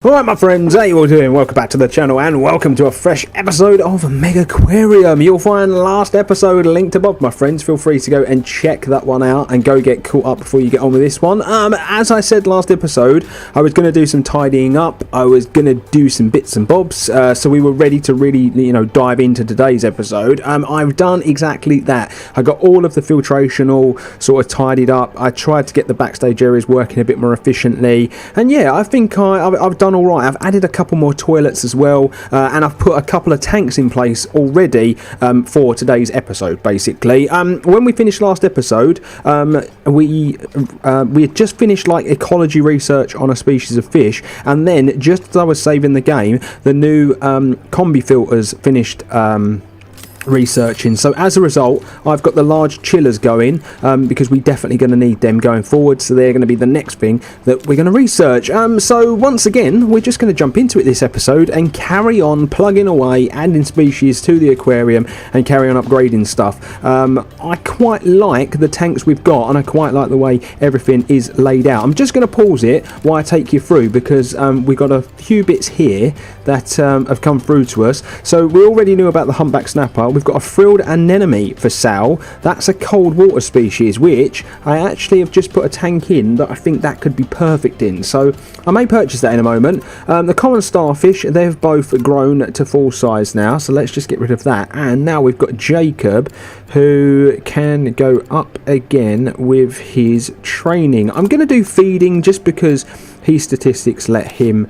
Alright my friends, how you all doing? Welcome back to the channel and welcome to a fresh episode of Megaquarium. You'll find last episode linked above my friends. Feel free to go and check that one out and go get caught up before you get on with this one. As I said last episode, I was going to do some tidying up. I was going to do some bits and bobs, so we were ready to really, dive into today's episode. I've done exactly that. I got all of the filtration all sort of tidied up. I tried to get the backstage areas working a bit more efficiently, and yeah, I think I've done all right. I've added a couple more toilets as well, and I've put a couple of tanks in place already for today's episode. Basically, when we finished last episode, we had just finished like ecology research on a species of fish, and then just as I was saving the game, the new combi filters finished researching. So as a result, I've got the large chillers going because we're definitely going to need them going forward, so they're going to be the next thing that we're going to research. So once again, we're just going to jump into it this episode and carry on plugging away, adding species to the aquarium and carry on upgrading stuff. I quite like the tanks we've got, and I quite like the way everything is laid out. I'm just going to pause it while I take you through, because we've got a few bits here that have come through to us. So we already knew about the humpback snapper. We've got a frilled anemone for sale. That's a cold water species, which I actually have just put a tank in that I think that could be perfect in. So I may purchase that in a moment. The common starfish, they've both grown to full size now, so let's just get rid of that. And now we've got Jacob, who can go up again with his training. I'm going to do feeding just because his statistics let him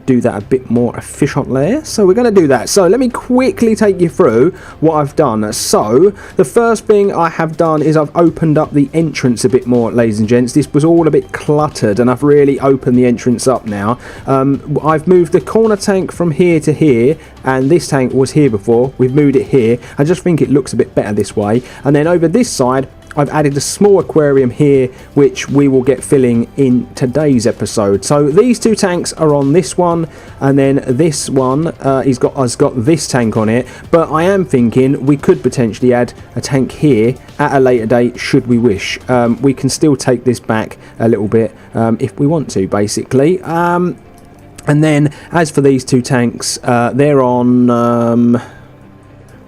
do that a bit more efficiently, so we're going to do that. So let me quickly take you through what I've done. So the first thing I have done is I've opened up the entrance a bit more, ladies and gents. This was all a bit cluttered, and I've really opened the entrance up now. I've moved the corner tank from here to here, and this tank was here before. We've moved it here. I just think it looks a bit better this way. And then over this side, I've added a small aquarium here, which we will get filling in today's episode. So these two tanks are on this one, and then this one has got this tank on it. But I am thinking we could potentially add a tank here at a later date, should we wish. We can still take this back a little bit if we want to, basically. And then as for these two tanks, they're on...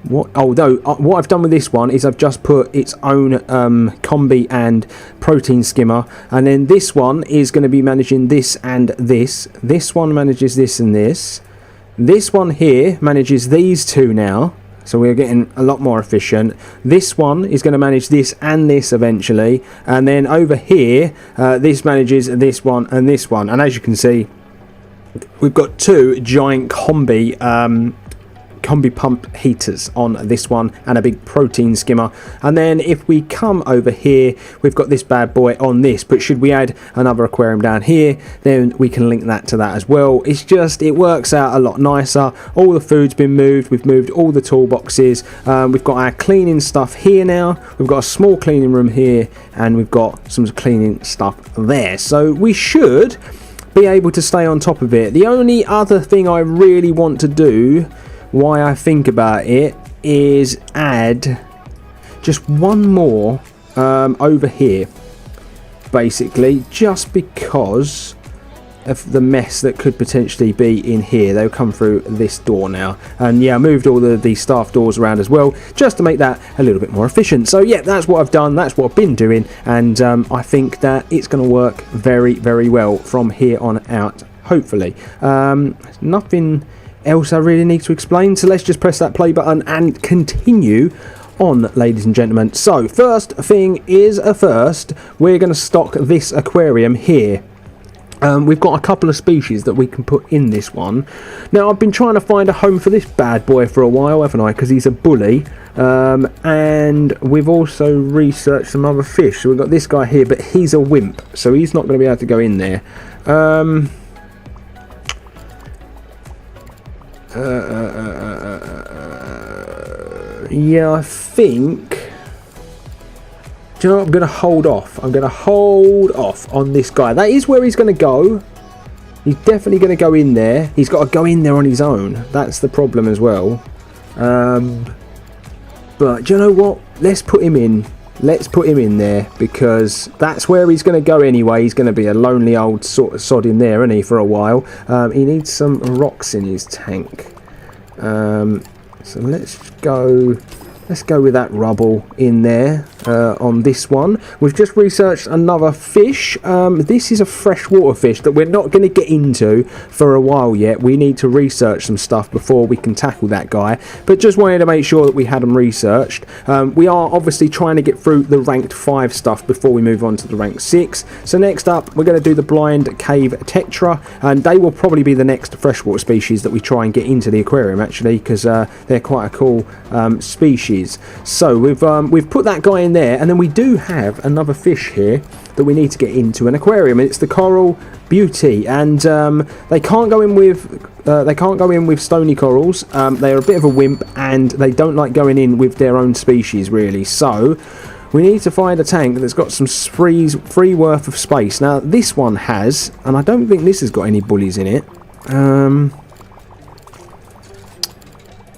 what I've done with this one is I've just put its own combi and protein skimmer, and then this one is going to be managing this and this. This one manages this and this. This one here manages these two now, so we're getting a lot more efficient. This one is going to manage this and this eventually, and then over here this manages this one and this one. And as you can see, we've got two giant combi pump heaters on this one and a big protein skimmer. And then if we come over here, we've got this bad boy on this, but should we add another aquarium down here, then we can link that to that as well. It's just, it works out a lot nicer. All the food's been moved. We've moved all the toolboxes. We've got our cleaning stuff here now. We've got a small cleaning room here, and we've got some cleaning stuff there, so we should be able to stay on top of it. The only other thing I really want to do, why I think about it, is add just one more over here, basically, just because of the mess that could potentially be in here. They'll come through this door now, and yeah, I moved all the staff doors around as well, just to make that a little bit more efficient. So yeah, that's what I've done, that's what I've been doing, and I think that it's going to work very, very well from here on out, hopefully. Nothing else I really need to explain, so let's just press that play button and continue on, ladies and gentlemen. So first thing is first, we're going to stock this aquarium here. We've got a couple of species that we can put in this one. Now, I've been trying to find a home for this bad boy for a while, haven't I, because he's a bully. And we've also researched some other fish. So we've got this guy here, but he's a wimp, so he's not going to be able to go in there. Yeah, I think... Do you know what? I'm going to hold off. I'm going to hold off on this guy. That is where he's going to go. He's definitely going to go in there. He's got to go in there on his own. That's the problem as well. But do you know what? Let's put him in. let's put him in there, because that's where he's going to go anyway. He's going to be a lonely old sort of sod in there, isn't he, for a while. He needs some rocks in his tank. So let's go with that rubble in there on this one. We've just researched another fish. This is a freshwater fish that we're not going to get into for a while yet. We need to research some stuff before we can tackle that guy, but just wanted to make sure that we had them researched. We are obviously trying to get through the ranked 5 stuff before we move on to the ranked 6. So next up, we're going to do the blind cave Tetra, and they will probably be the next freshwater species that we try and get into the aquarium, actually, because they're quite a cool species. So we've put that guy in there, and then we do have another fish here that we need to get into an aquarium, and it's the coral beauty. And they can't go in with stony corals. They're a bit of a wimp, and they don't like going in with their own species, really. So we need to find a tank that's got some free worth of space. Now this one has, and I don't think this has got any bullies in it.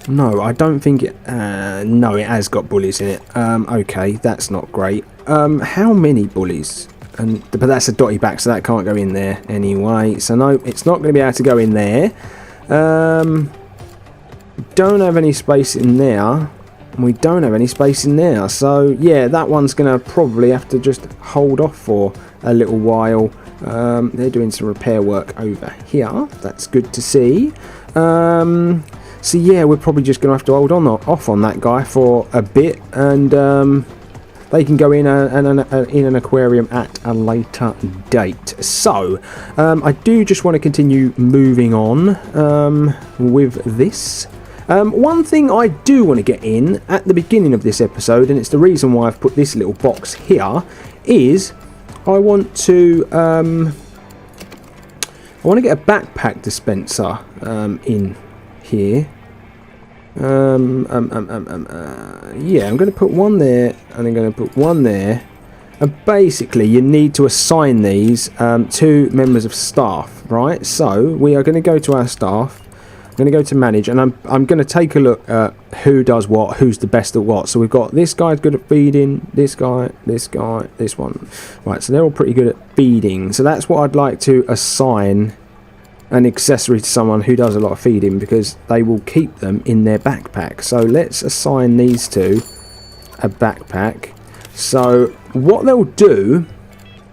No, I don't think it... no, it has got bullies in it. Okay, that's not great. How many bullies? But that's a dotty back, so that can't go in there anyway. So no, it's not going to be able to go in there. Don't have any space in there. We don't have any space in there. So, yeah, that one's going to probably have to just hold off for a little while. They're doing some repair work over here. That's good to see. So yeah, we're probably just going to have to hold off on that guy for a bit, and they can go in an aquarium at a later date. So I do just want to continue moving on with this. One thing I do want to get in at the beginning of this episode, and it's the reason why I've put this little box here, is I want to get a backpack dispenser in here. Yeah, I'm going to put one there, and I'm going to put one there. And basically, you need to assign these to members of staff, right? So we are going to go to our staff. I'm going to go to manage, and I'm going to take a look at who does what, who's the best at what. So we've got this guy's good at feeding, this guy, this one. Right, so they're all pretty good at feeding. So that's what I'd like to assign an accessory to someone who does a lot of feeding, because they will keep them in their backpack. So let's assign these two a backpack. So what they'll do,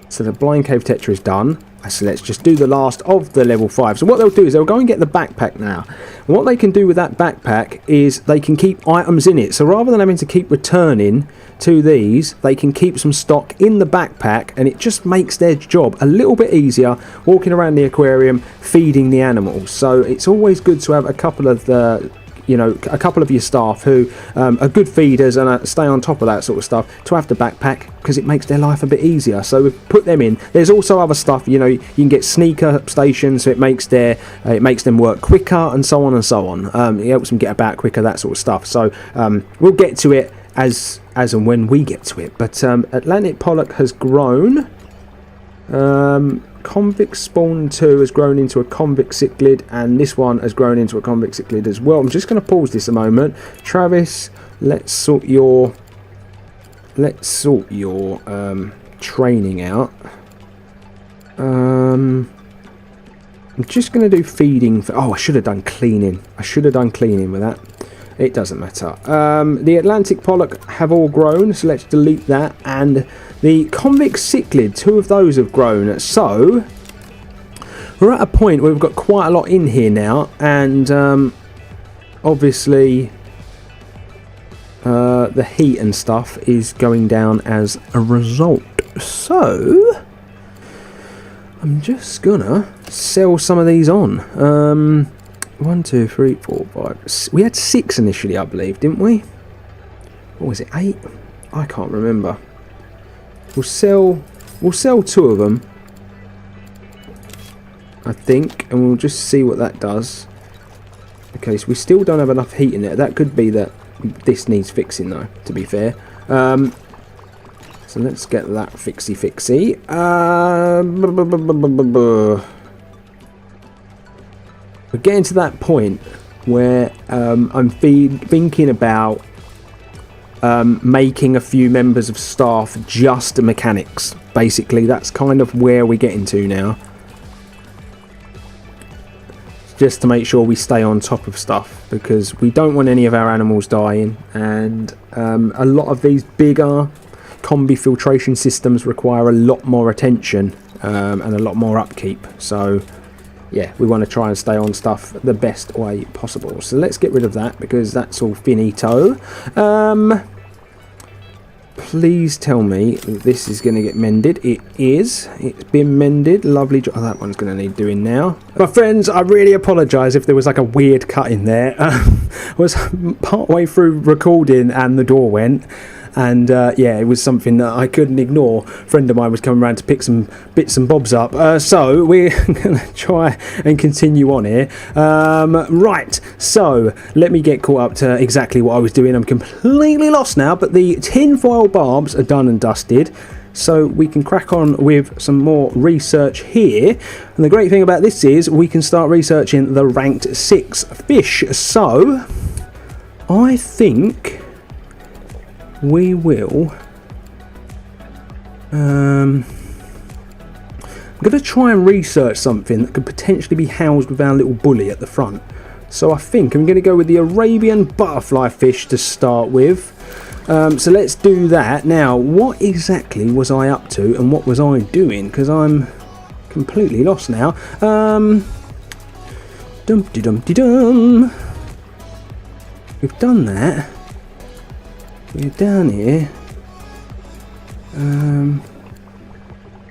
so the blind cave Tetra is done. So let's just do the last of the level 5. So what they'll do is they'll go and get the backpack now. And what they can do with that backpack is they can keep items in it. So rather than having to keep returning to these, they can keep some stock in the backpack, and it just makes their job a little bit easier walking around the aquarium feeding the animals. So it's always good to have a couple of a couple of your staff who are good feeders and stay on top of that sort of stuff, to have the backpack, because it makes their life a bit easier. So we've put them in. There's also other stuff, you can get sneaker stations, so it makes them work quicker, and so on and so on. It helps them get about quicker, that sort of stuff. So we'll get to it as and when we get to it. But Atlantic pollock has grown. Convict spawn 2 has grown into a convict cichlid, and this one has grown into a convict cichlid as well. I'm just going to pause this a moment. Travis, let's sort your training out. I'm just going to do feeding. I should have done cleaning. I should have done cleaning with that. It doesn't matter. The Atlantic pollock have all grown, so let's delete that. And the convict cichlid, 2 of those have grown. So we're at a point where we've got quite a lot in here now, and obviously the heat and stuff is going down as a result. So I'm just gonna sell some of these on. 1, 2, 3, 4, 5. We had 6 initially, I believe, didn't we? Or was it 8? I can't remember. We'll sell 2 of them, I think, and we'll just see what that does. Okay, so we still don't have enough heat in there. That could be that this needs fixing, though, to be fair. So let's get that fixy. We're getting to that point where I'm thinking about making a few members of staff just mechanics. Basically, that's kind of where we're getting to now. Just to make sure we stay on top of stuff, because we don't want any of our animals dying, and a lot of these bigger combi filtration systems require a lot more attention and a lot more upkeep. So yeah, we want to try and stay on stuff the best way possible. So let's get rid of that, because that's all finito. Please tell me this is going to get mended. It is. It's been mended. Lovely. Oh, that one's going to need doing now. My friends, I really apologise if there was like a weird cut in there. I was part way through recording and the door went. And yeah, it was something that I couldn't ignore. A friend of mine was coming around to pick some bits and bobs up. So we're going to try and continue on here. Right, so let me get caught up to exactly what I was doing. I'm completely lost now, but the tinfoil barbs are done and dusted. So we can crack on with some more research here. And the great thing about this is we can start researching the ranked 6 fish. So I think we will I'm going to try and research something that could potentially be housed with our little bully at the front. So I think I'm going to go with the Arabian butterfly fish to start with. So let's do that. Now, what exactly was I up to and what was I doing? Because I'm completely lost now. Dum-de-dum-de-dum. We've done that. We're down here.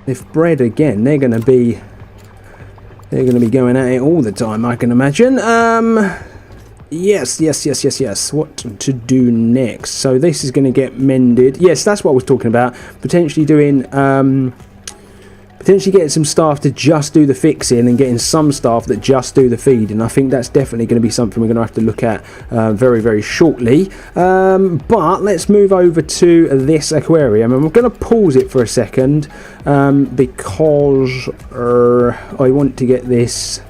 If bred again, they're going to be going at it all the time, I can imagine. Yes. What to do next? So this is going to get mended. Yes, that's what I was talking about. Potentially doing potentially getting some staff to just do the fixing and getting some staff that just do the feeding. I think that's definitely going to be something we're going to have to look at very, very shortly. But let's move over to this aquarium, and we're going to pause it for a second because I want to get this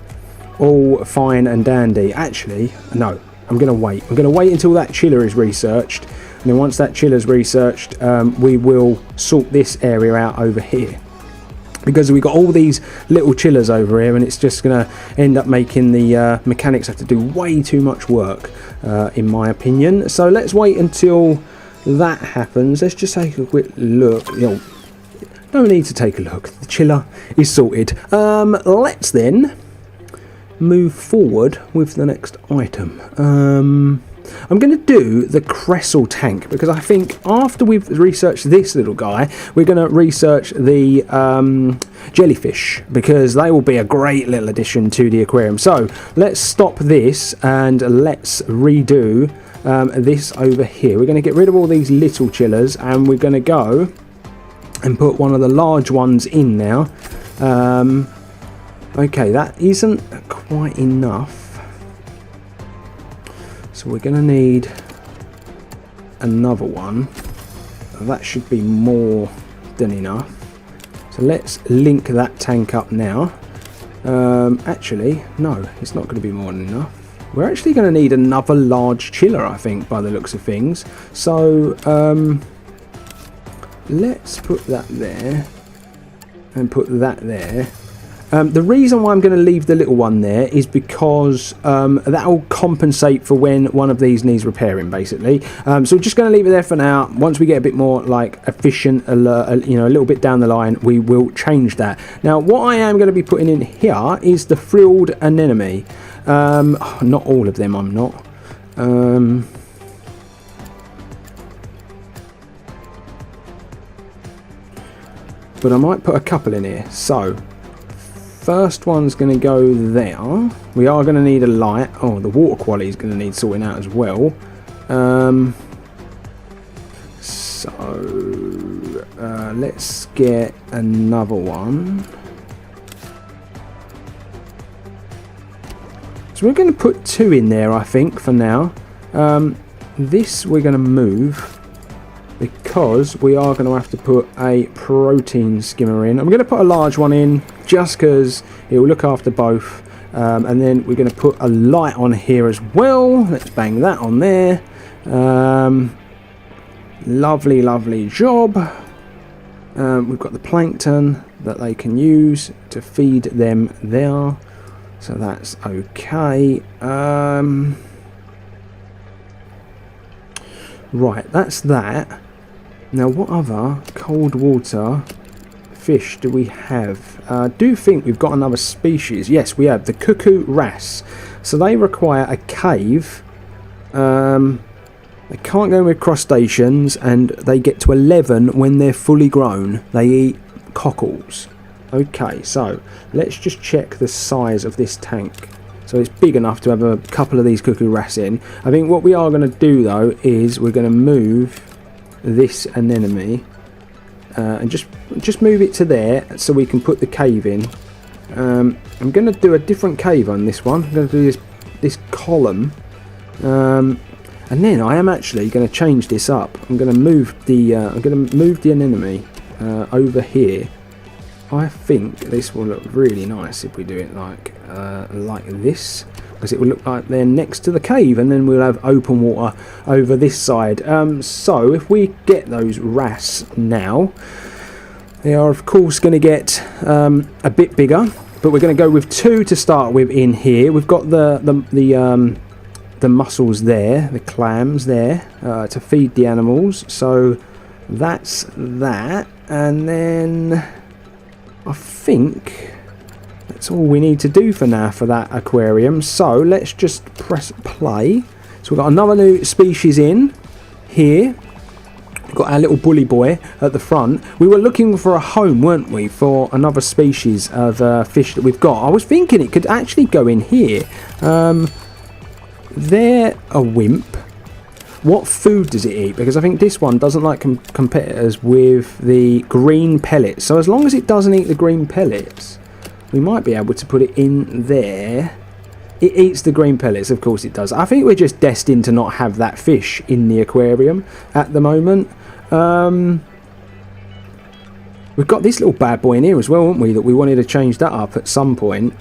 all fine and dandy. Actually, no, I'm going to wait. I'm going to wait until that chiller is researched, and then once that chiller's researched, we will sort this area out over here. Because we've got all these little chillers over here, and it's just going to end up making the mechanics have to do way too much work, in my opinion. So let's wait until that happens. Let's just take a quick look. You know, no need to take a look. The chiller is sorted. Let's then move forward with the next item. I'm going to do the Crestle tank, because I think after we've researched this little guy, we're going to research the jellyfish, because they will be a great little addition to the aquarium. So let's stop this and let's redo this over here. We're going to get rid of all these little chillers, and we're going to go and put one of the large ones in now. Okay, that isn't quite enough. So we're going to need another one. That should be more than enough. So let's link that tank up now. Actually, no, it's not going to be more than enough. We're actually going to need another large chiller, I think, by the looks of things. So let's put that there and put that there. The reason why I'm going to leave the little one there is because that will compensate for when one of these needs repairing, basically. So we're just going to leave it there for now. Once we get a bit more like efficient, you know, a little bit down the line, we will change that. Now, what I am going to be putting in here is the frilled anemone. Not all of them, I'm not. But I might put a couple in here. So first one's going to go there. We are going to need a light. Oh, the water quality is going to need sorting out as well. Let's get another one. So we're going to put two in there, I think, for now. This we're going to move, because we are going to have to put a protein skimmer in. I'm going to put a large one in just because it will look after both. And then we're going to put a light on here as well. Let's bang that on there. Lovely job. We've got the plankton that they can use to feed them there, so that's okay. Right, that's that. Now, what other cold water fish do we have? I do think we've got another species. Yes, we have the Cuckoo Wrasse. So they require a cave. They can't go with crustaceans, and they get to 11 when they're fully grown. They eat cockles. Okay, so let's just check the size of this tank. So it's big enough to have a couple of these Cuckoo Wrasse in. I think what we are going to do though is we're going to move this anemone and just move it to there so we can put the cave in. I'm going to do a different cave on this one. I'm going to do this column, and then I am actually going to change this up. I'm going to move the anemone over here. I think this will look really nice if we do it like this, because it will look like they're next to the cave, and then we'll have open water over this side. So if we get those wrasse now, they are of course going to get a bit bigger, but we're going to go with 2 to start with in here. We've got the mussels there, the clams there, to feed the animals. So that's that, and then I think that's all we need to do for now for that aquarium. So let's just press play. So we've got another new species in here. We've got our little bully boy at the front. We were looking for a home, weren't we, for another species of fish that we've got. I was thinking it could actually go in here. They're a wimp. What food does it eat? Because I think this one doesn't like competitors with the green pellets. So as long as it doesn't eat the green pellets, we might be able to put it in there. It eats the green pellets, of course it does. I think we're just destined to not have that fish in the aquarium at the moment. We've got this little bad boy in here as well, haven't we, that we wanted to change that up at some point.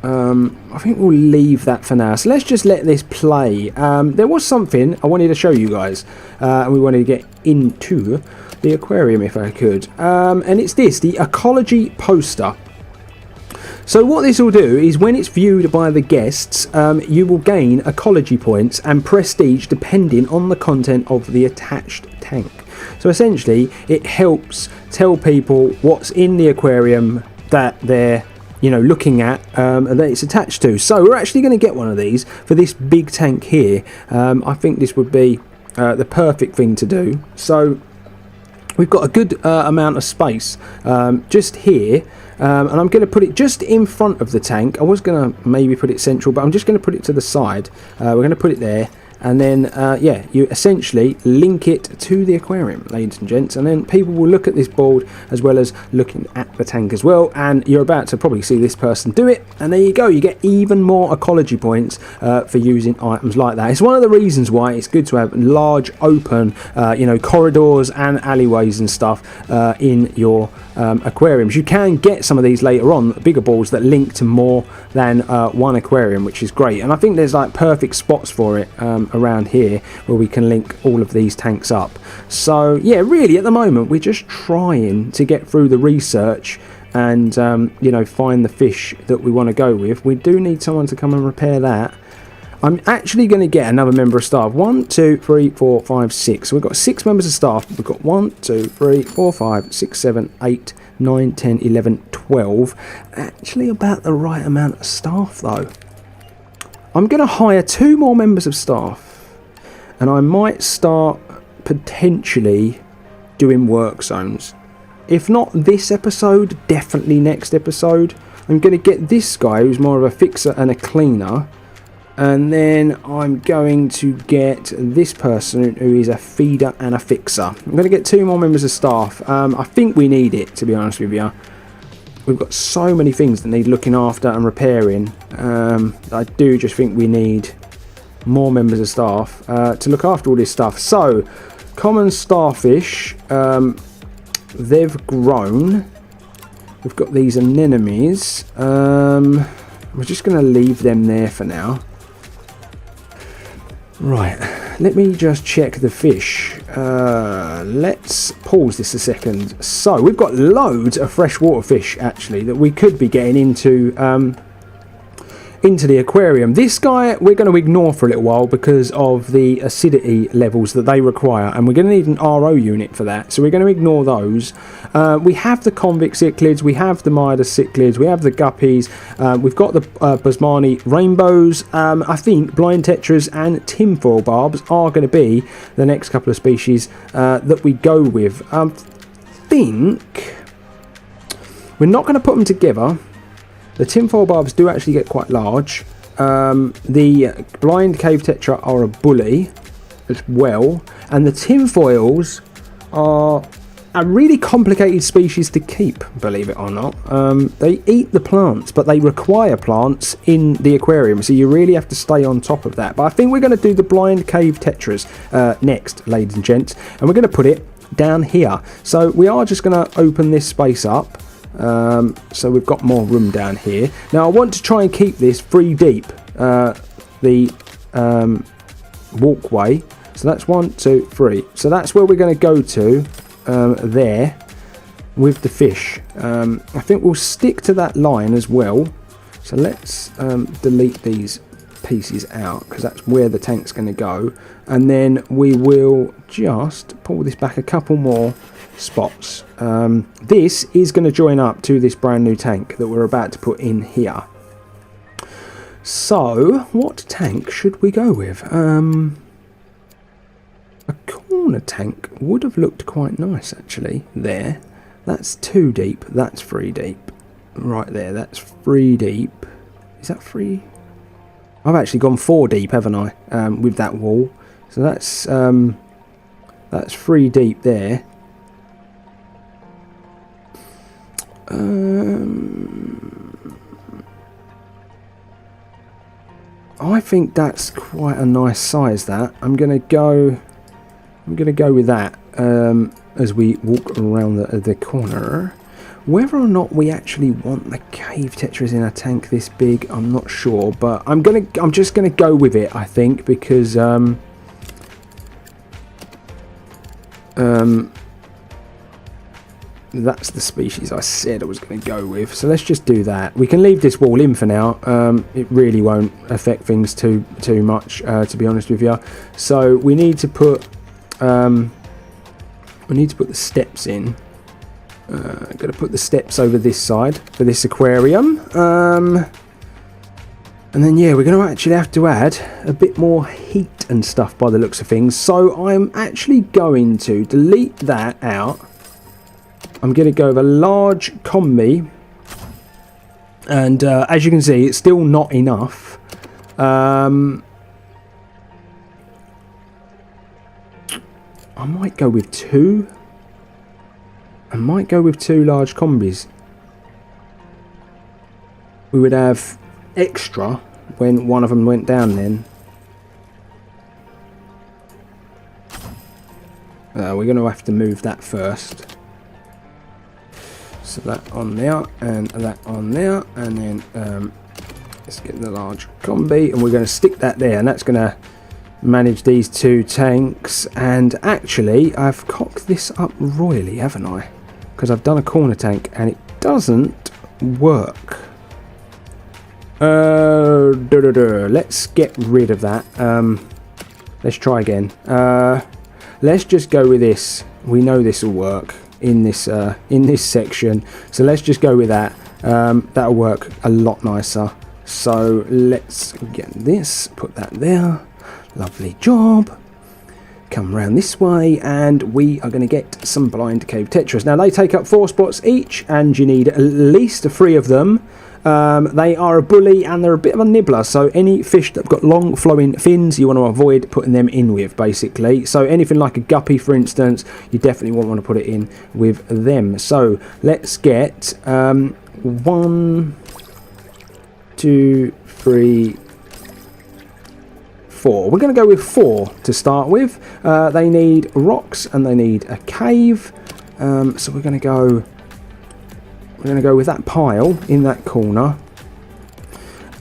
I think we'll leave that for now. So let's just let this play. There was something I wanted to show you guys, and we wanted to get into the aquarium if I could. And it's this, the Ecology Poster. So what this will do is when it's viewed by the guests, you will gain ecology points and prestige depending on the content of the attached tank. So essentially it helps tell people what's in the aquarium that they're looking at, and that it's attached to. So we're actually going to get one of these for this big tank here. I think this would be the perfect thing to do. So we've got a good amount of space just here, and I'm going to put it just in front of the tank. I was going to maybe put it central, but I'm just going to put it to the side. We're going to put it there, and then yeah, you essentially link it to the aquarium, ladies and gents, and then people will look at this board as well as looking at the tank as well, and you're about to probably see this person do it, and there you go, you get even more ecology points for using items like that. It's one of the reasons why it's good to have large open corridors and alleyways and stuff in your aquariums. You can get some of these later on, bigger balls that link to more than one aquarium, which is great, and I think there's like perfect spots for it around here where we can link all of these tanks up. So yeah, really at the moment we're just trying to get through the research and find the fish that we want to go with. We do need someone to come and repair that. I'm actually going to get another member of staff. 1, 2, 3, 4, 5, 6. So we've got 6 members of staff. We've got 1, 2, 3, 4, 5, 6, 7, 8, 9, 10, 11, 12. Actually about the right amount of staff though. I'm going to hire 2 more members of staff, and I might start potentially doing work zones. If not this episode, definitely next episode. I'm going to get this guy who's more of a fixer and a cleaner, and then I'm going to get this person who is a feeder and a fixer. I'm going to get 2 more members of staff. I think we need it, to be honest with you. We've got so many things that need looking after and repairing. I do just think we need more members of staff to look after all this stuff. So, common starfish, they've grown. We've got these anemones. We're just going to leave them there for now. Right, let me just check the fish. Let's pause this a second. So we've got loads of freshwater fish actually that we could be getting into the aquarium. This guy we're going to ignore for a little while because of the acidity levels that they require, and we're going to need an RO unit for that, so we're going to ignore those. We have the Convict Cichlids, we have the Cichlids, we have the guppies, we've got the Basmani rainbows. I think blind tetras and tinfoil barbs are going to be the next couple of species that we go with. I think we're not going to put them together. The tinfoil barbs do actually get quite large. The blind cave tetra are a bully as well, and the tinfoils are a really complicated species to keep, believe it or not. They eat the plants, but they require plants in the aquarium, so you really have to stay on top of that. But I think we're going to do the blind cave tetras next, ladies and gents, and we're going to put it down here. So we are just going to open this space up. So we've got more room down here. Now I want to try and keep this 3 deep, the walkway. So that's 1, 2, 3. So that's where we're going to go to there with the fish. I think we'll stick to that line as well. So let's delete these pieces out because that's where the tank's going to go, and then we will just pull this back a couple more spots. This is going to join up to this brand new tank that we're about to put in here. So what tank should we go with? A corner tank would have looked quite nice actually. There, that's 2 deep, that's 3 deep. Right there, that's 3 deep. Is that 3? I've actually gone 4 deep, haven't I, with that wall. So that's 3 deep there. I think that's quite a nice size. That I'm gonna go with that as we walk around the corner. Whether or not we actually want the cave tetras in a tank this big, I'm not sure, but I'm just gonna go with it, I think, because that's the species I said I was going to go with. So let's just do that. We can leave this wall in for now. It really won't affect things too much, to be honest with you. So we need to put the steps in. I'm going to put the steps over this side for this aquarium. And then yeah, we're going to actually have to add a bit more heat and stuff by the looks of things. So I'm actually going to delete that out. I'm going to go with a large combi, and as you can see, it's still not enough. I might go with 2. I might go with 2 large combis. We would have extra when one of them went down then. We're going to have to move that first. So that on there, and that on there, and then let's get the large combi, and we're going to stick that there, and that's going to manage these 2 tanks. And actually, I've cocked this up royally, haven't I? Because I've done a corner tank, and it doesn't work. Let's get rid of that. Let's try again. Let's just go with this. We know this will work in this section, so let's just go with that. That'll work a lot nicer. So let's get this, put that there. Lovely job. Come around this way, and we are going to get some blind cave tetras. Now they take up 4 spots each, and you need at least 3 of them. They are a bully, and they're a bit of a nibbler, so any fish that have got long flowing fins you want to avoid putting them in with, basically. So anything like a guppy, for instance, you definitely won't want to put it in with them. So let's get 1, 2, 3, 4. We're going to go with 4 to start with. They need rocks and they need a cave, so we're going to go with that pile in that corner,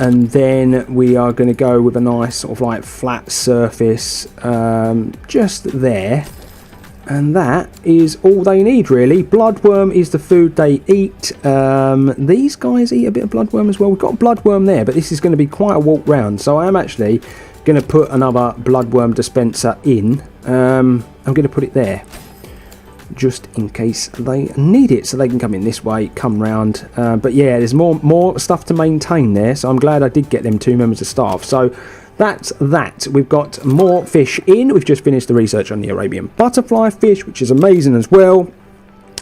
and then we are going to go with a nice sort of like flat surface just there, and that is all they need really. Bloodworm is the food they eat. These guys eat a bit of bloodworm as well. We've got bloodworm there, but this is going to be quite a walk round, so I am actually going to put another bloodworm dispenser in. I'm going to put it there just in case they need it, so they can come in this way, come round. But yeah, there's more stuff to maintain there, so I'm glad I did get them 2 members of staff. So that's that. We've got more fish in. We've just finished the research on the Arabian butterfly fish, which is amazing as well.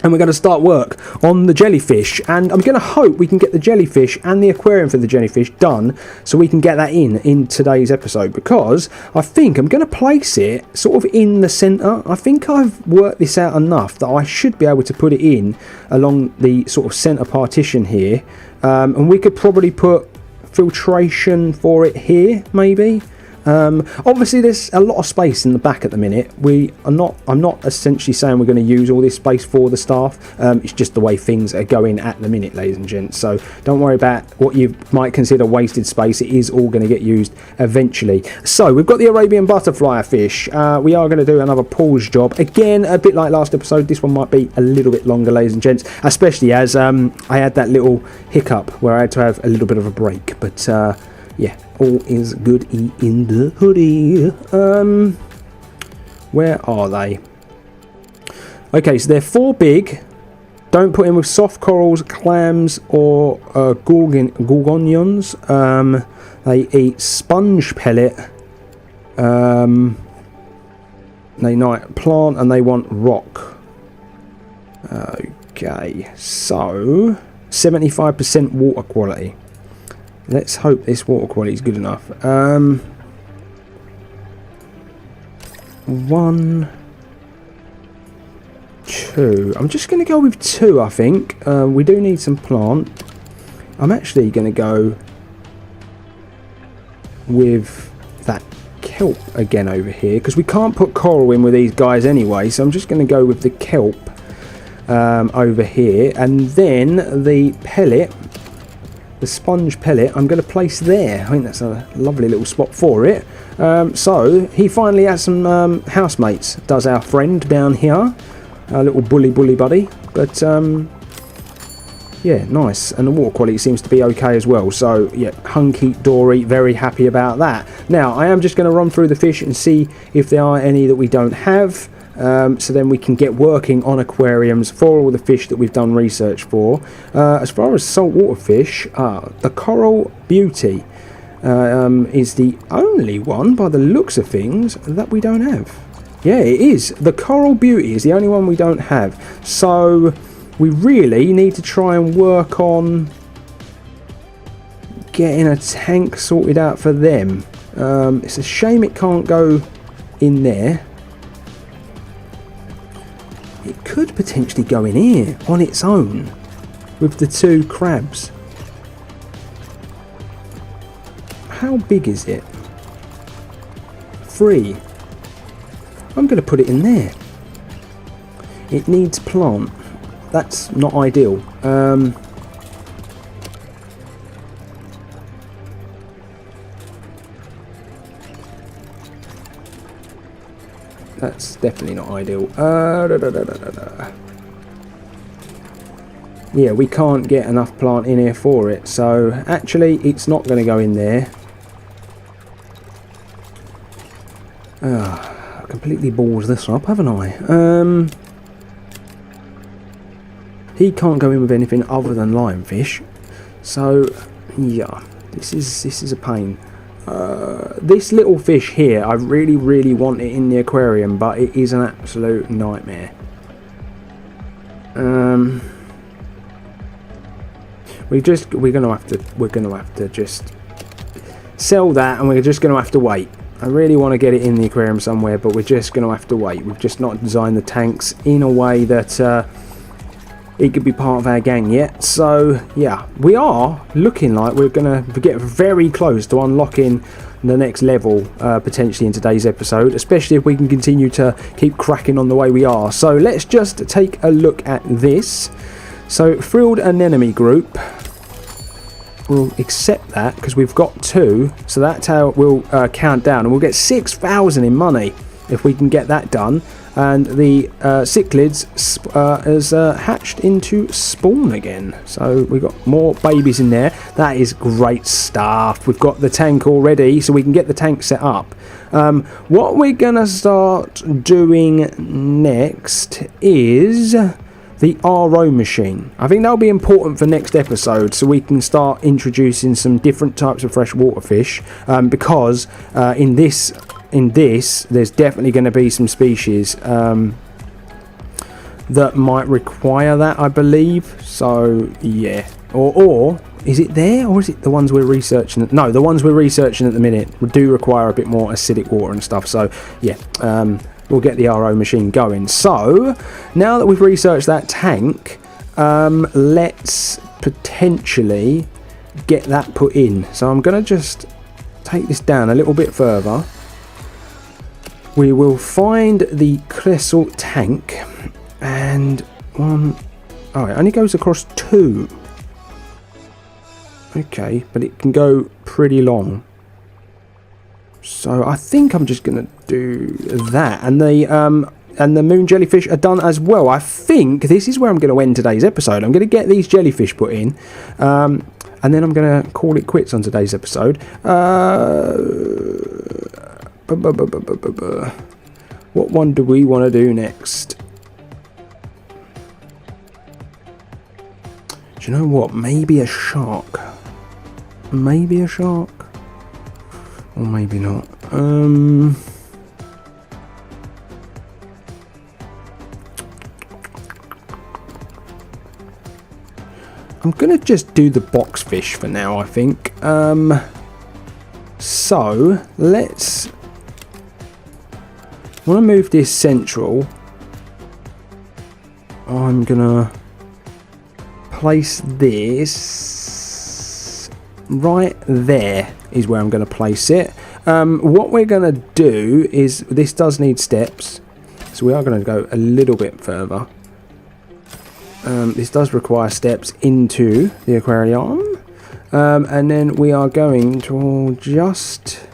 And we're going to start work on the jellyfish, and I'm going to hope we can get the jellyfish and the aquarium for the jellyfish done so we can get that in today's episode, because I think I'm going to place it sort of in the centre. I think I've worked this out enough that I should be able to put it in along the sort of centre partition here, and we could probably put filtration for it here maybe. Obviously there's a lot of space in the back at the minute. I'm not essentially saying we're going to use all this space for the staff. It's just the way things are going at the minute, ladies and gents, so don't worry about what you might consider wasted space. It is all going to get used eventually. So we've got the Arabian butterfly fish. We are going to do another pause job again, a bit like last episode. This one might be a little bit longer, ladies and gents, especially as I had that little hiccup where I had to have a little bit of a break, but yeah, all is good in the hoodie. Where are they? Okay, so they're 4 big. Don't put in with soft corals, clams, or gorgonians. They eat sponge pellet. They like plant and they want rock. Okay, so 75% water quality. Let's hope this water quality is good enough. 1, 2. I'm just going to go with 2, I think. We do need some plant. I'm actually going to go with that kelp again over here, because we can't put coral in with these guys anyway, so I'm just going to go with the kelp over here, and then the pellet. The sponge pellet I'm going to place there. I think that's a lovely little spot for it. So he finally has some housemates, does our friend down here, our little bully buddy. But yeah, nice, and the water quality seems to be okay as well. So yeah, hunky dory, very happy about that. Now I am just going to run through the fish and see if there are any that we don't have. So then we can get working on aquariums for all the fish that we've done research for. As far as saltwater fish, the Coral Beauty is the only one, by the looks of things, that we don't have. Yeah, it is. The Coral Beauty is the only one we don't have. So we really need to try and work on getting a tank sorted out for them. It's a shame it can't go in there. It could potentially go in here on its own with the 2 crabs. How big is it? 3. I'm going to put it in there. It needs plant. That's not ideal. That's definitely not ideal. Yeah, we can't get enough plant in here for it, so actually it's not going to go in there. I completely balls this up, haven't I? He can't go in with anything other than lionfish, so yeah, this is a pain. This little fish here, I really want it in the aquarium, but it is an absolute nightmare. We're gonna have to just sell that, and we're just gonna have to wait. I really want to get it in the aquarium somewhere, but we're just gonna have to wait. We've just not designed the tanks in a way that it could be part of our gang yet. So yeah, we are looking like we're gonna get very close to unlocking the next level potentially in today's episode, especially if we can continue to keep cracking on the way we are. So let's just take a look at this. So frilled anemone group, we'll accept that because we've got 2, so that's how we'll count down, and we'll get 6,000 in money if we can get that done. And the cichlids has hatched into spawn again, so we've got more babies in there. That is great stuff. We've got the tank already, so we can get the tank set up. What we're gonna start doing next is the RO machine. I think that'll be important for next episode, so we can start introducing some different types of freshwater fish, because in this there's definitely going to be some species that might require that, I believe. So yeah, or is it there, or is it the ones we're researching? No, the ones we're researching at the minute do require a bit more acidic water and stuff. So yeah, we'll get the RO machine going. So now that we've researched that tank, let's potentially get that put in. So I'm going to just take this down a little bit further. We will find the crystal tank, and one, oh, it only goes across 2. Okay, but it can go pretty long. So I think I'm just going to do that, and the moon jellyfish are done as well. I think this is where I'm going to end today's episode. I'm going to get these jellyfish put in, and then I'm going to call it quits on today's episode. What one do we want to do next? Do you know what? Maybe a shark. Maybe a shark. Or maybe not. I'm going to just do the box fish for now, I think. So, let's... I want to move this central. I'm going to place this right there is where I'm going to place it. What we're going to do is, this does need steps, so we are going to go a little bit further. This does require steps into the aquarium, and then we are going to just...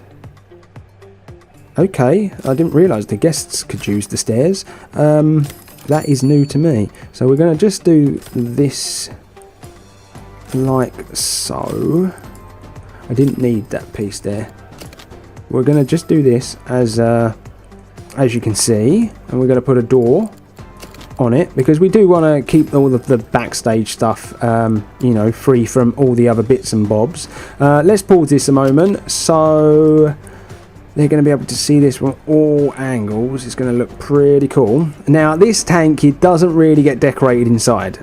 Okay, I didn't realise the guests could use the stairs. That is new to me. So we're going to just do this like so. I didn't need that piece there. We're going to just do this as you can see, and we're going to put a door on it because we do want to keep all of the backstage stuff, you know, free from all the other bits and bobs. Let's pause this a moment. So they're going to be able to see this from all angles. It's going to look pretty cool. Now, this tank, it doesn't really get decorated inside.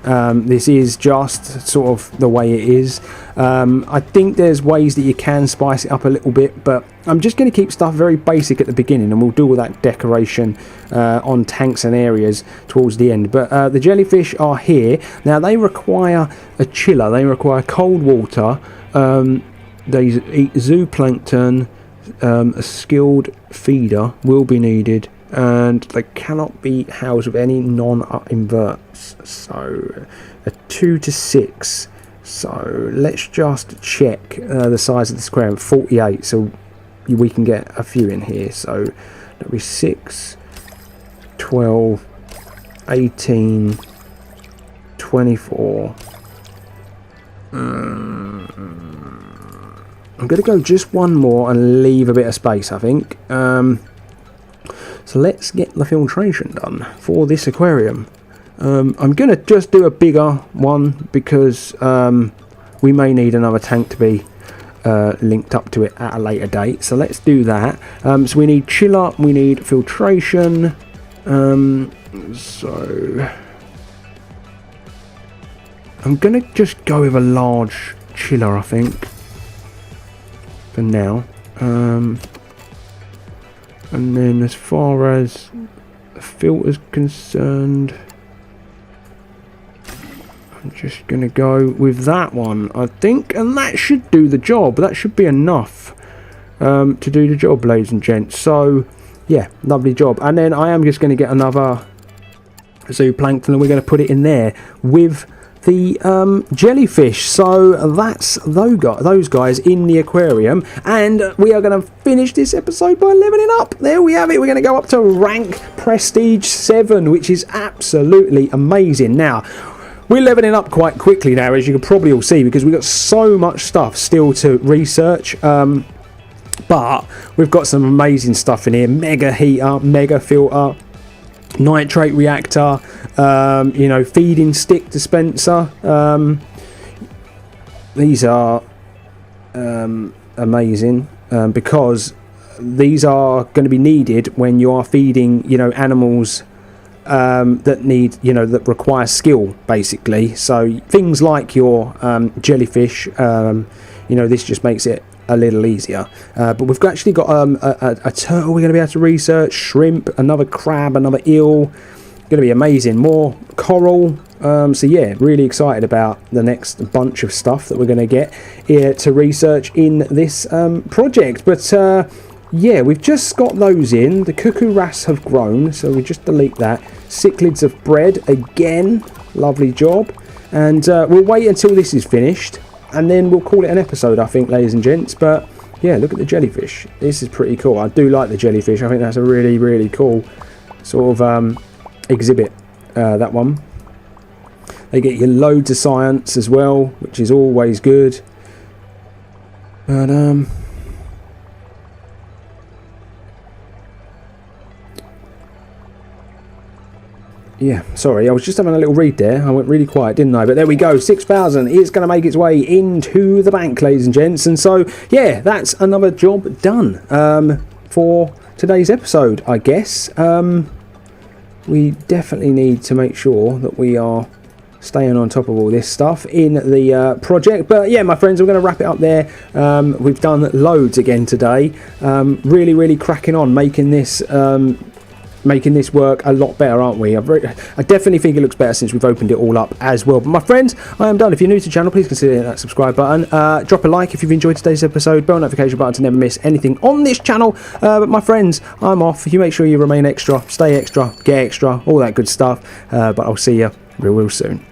This is just sort of the way it is. I think there's ways that you can spice it up a little bit, but I'm just going to keep stuff very basic at the beginning, and we'll do all that decoration on tanks and areas towards the end. But the jellyfish are here. Now, they require a chiller. They require cold water. They eat zooplankton. A skilled feeder will be needed, and they cannot be housed with any non-inverts. So a 2 to 6. So let's just check the size of the aquarium. 48, so we can get a few in here. So that'll be 6, 12, 18, 24. I'm going to go just one more and leave a bit of space, I think. So let's get the filtration done for this aquarium. I'm going to just do a bigger one because we may need another tank to be linked up to it at a later date. So let's do that. So we need chiller, we need filtration. So I'm going to just go with a large chiller, I think, for now. And then as far as the filter's concerned, I'm just going to go with that one, I think, and that should do the job. That should be enough to do the job, ladies and gents. So yeah, lovely job. And then I am just going to get another zooplankton, and we're going to put it in there with the jellyfish. So that's those guys in the aquarium, and we are going to finish this episode by leveling up. There we have it. We're going to go up to rank prestige 7, which is absolutely amazing. Now we're leveling up quite quickly now, as you can probably all see, because we've got so much stuff still to research. But we've got some amazing stuff in here: mega heater, mega filter, nitrate reactor, you know, feeding stick dispenser. These are amazing because these are going to be needed when you are feeding, you know, animals that need, you know, that require skill, basically. So things like your jellyfish, you know, this just makes it a little easier. But we've actually got a turtle we're going to be able to research, shrimp, another crab, another eel. Going to be amazing. More coral. So yeah, really excited about the next bunch of stuff that we're going to get here to research in this project. But yeah, we've just got those in. The Cuckoo Wrasse have grown, so we just delete that. Cichlids have bred again. Lovely job. And we'll wait until this is finished, and then we'll call it an episode, I think, ladies and gents. But yeah, look at the jellyfish. This is pretty cool. I do like the jellyfish. I think that's a really, really cool sort of exhibit, that one. They get you loads of science as well, which is always good. But yeah, sorry, I was just having a little read there. I went really quiet, didn't I? But there we go, 6,000 is going to make its way into the bank, ladies and gents. And so, yeah, that's another job done for today's episode, I guess. We definitely need to make sure that we are staying on top of all this stuff in the project. But yeah, my friends, I'm going to wrap it up there. We've done loads again today. Really, really cracking on, making this work a lot better, aren't we? I definitely think it looks better since we've opened it all up as well. But my friends, I am done. If you're new to the channel, please consider hitting that subscribe button. Drop a like if you've enjoyed today's episode. Bell notification button to never miss anything on this channel. But my friends, I'm off. You make sure you remain extra, stay extra, get extra, all that good stuff. But I'll see you real soon.